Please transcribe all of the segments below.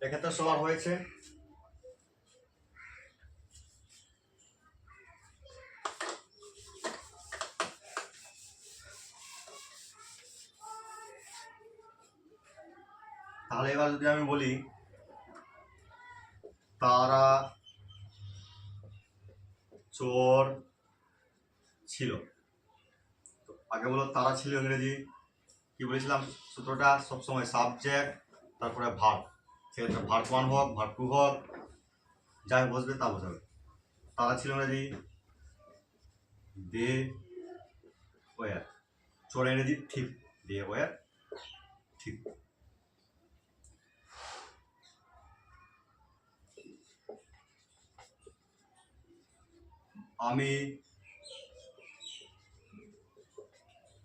এক্ষেত্রে সবার হয়েছে। তাহলে এবার যদি আমি বলি তারা চোর ছিল, তো আগে বলো তারা ছিল ইংরেজি কি বলেছিলাম, সূত্রটা সবসময় সাবজেক্ট তারপরে ভার্ব, সেক্ষেত্রে ভার্ব 1 হোক ভার্ব 2 হোক যাই বসবে তা বোঝাবে। তারা ছিল ইংরেজি দে ওয়ার, চোর ইংরেজি ঠিক, দে ওয়ার ঠিক। আমি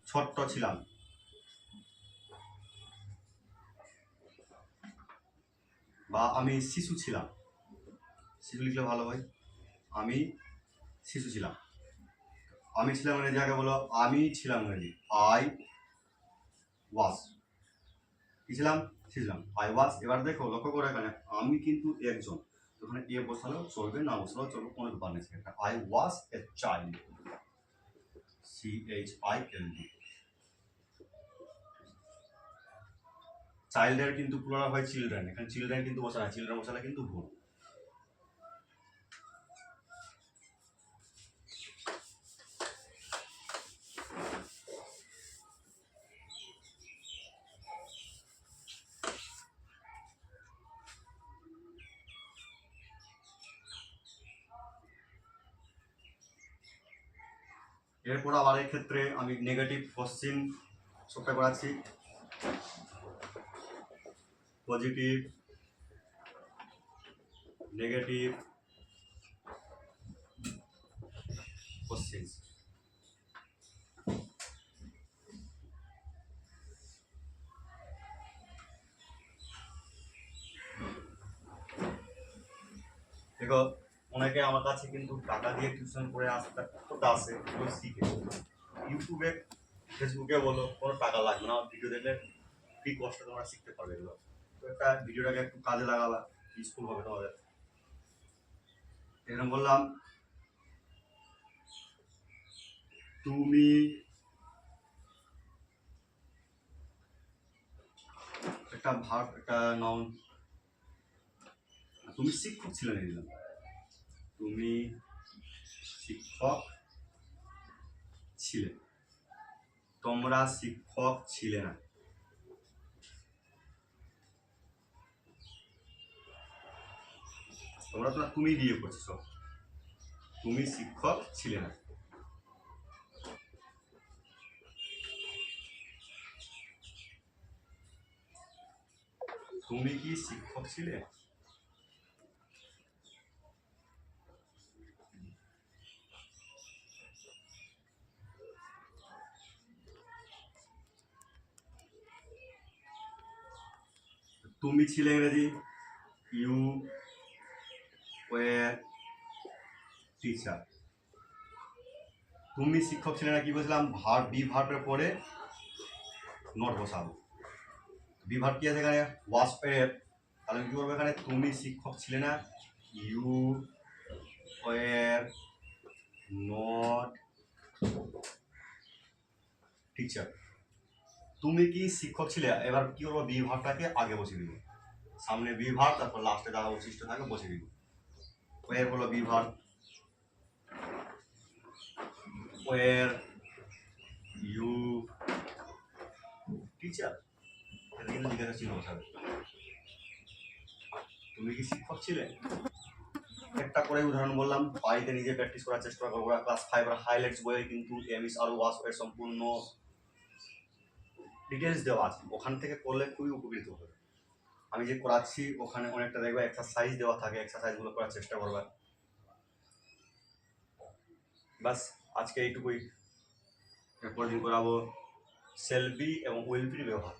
ছোট্ট ছিলাম, বা আমি শিশু ছিলাম, শিশু লিখলে ভালো হয়, আমি শিশু ছিলাম। আমি ছিলাম ইংরেজি আগে বলো, আমি ছিলাম ইংরেজি আই ওয়াজ, কি ছিলাম ছিলাম আই ওয়াজ। এবার দেখো লক্ষ্য করে এখানে আমি কিন্তু একজন, ওখানে এ বসালেও চলবে না বসালেও চলবে, কোনো ব্যাপার নেই। I was a child, CHILD। চাইল্ডের কিন্তু প্লুরাল হয় চিলড্রেন, এখানে চিলড্রেন কিন্তু বসা না, চিলড্রেন বসালে কিন্তু ভুল। এরপর আবার এই ক্ষেত্রে আমি নেগেটিভ কোশ্চিন সবটা করাচ্ছি, পজিটিভ নেগেটিভ কোশ্চিন। দেখো অনেকে আমার কাছে কিন্তু টাকা দিয়ে টিউশন করে আসতে আসে, ওই শিখে। ইউটিউবে ফেসবুকে বলো কোনো টাকা লাগবে না, ভিডিও দেখলে ফ্রি কষ্ট তোমরা শিখতে পারবে এগুলো। তো একটা ভিডিওটাকে একটু কাজে লাগাবা, ইউজফুল হবে তোমাদের। এরকম বললাম তুমি একটা ভার্ব একটা নাউন, তুমি শিক্ষক ছিলে না, তুমি শিক্ষক ছিলে, তোমরা শিক্ষক ছিলে না। তোমরা তো তুমি দিয়ে করছো সব, তুমি শিক্ষক ছিলে না। তুমি কি শিক্ষক ছিলে? তুমি ছিলে ইংরেজি ইউ ওয়ার টিচার। তুমি শিক্ষক ছিলে না কি বলছিলাম, ভার্ব বি ভার্বের পরে নট বসাবো, বি ভার্ব কি আছে এখানে ওয়াজ এর, তাহলে কি করবো এখানে তুমি শিক্ষক ছিলে না ইউ ওয়ার নট টিচার। তুমি কি শিক্ষক ছিলে, এবার কি করবো বি ভার্বটাকে আগে বসিয়ে দিব, সামনে বি ভার্ব তারপর লাস্টে যা অবশিষ্ট থাকে বসিয়ে দিব। ওয়ার হলো be verb, were you teacher, এটা কিন্তু জিজ্ঞাসা চিহ্ন বসাবে। তুমি কি শিক্ষক ছিলে? একটা করে উদাহরণ বললাম, বাড়িতে নিজে প্র্যাকটিস করার চেষ্টা করবো। ক্লাস 5 আর হাইলাইটস বইয়ে কিন্তু এমএস আর ওয়াস এর সম্পূর্ণ ডিটেলস দেওয়া আছে, ওখান থেকে করলে খুবই উপকৃত হবে। আমি যে করাচ্ছি ওখানে অনেকটা দেখবে এক্সারসাইজ দেওয়া থাকে, এক্সারসাইজগুলো করার চেষ্টা করবে। বাস আজকে এইটুকুই, এরপর দিন করাবো সেলবি এবং উইল বি ব্যবহার।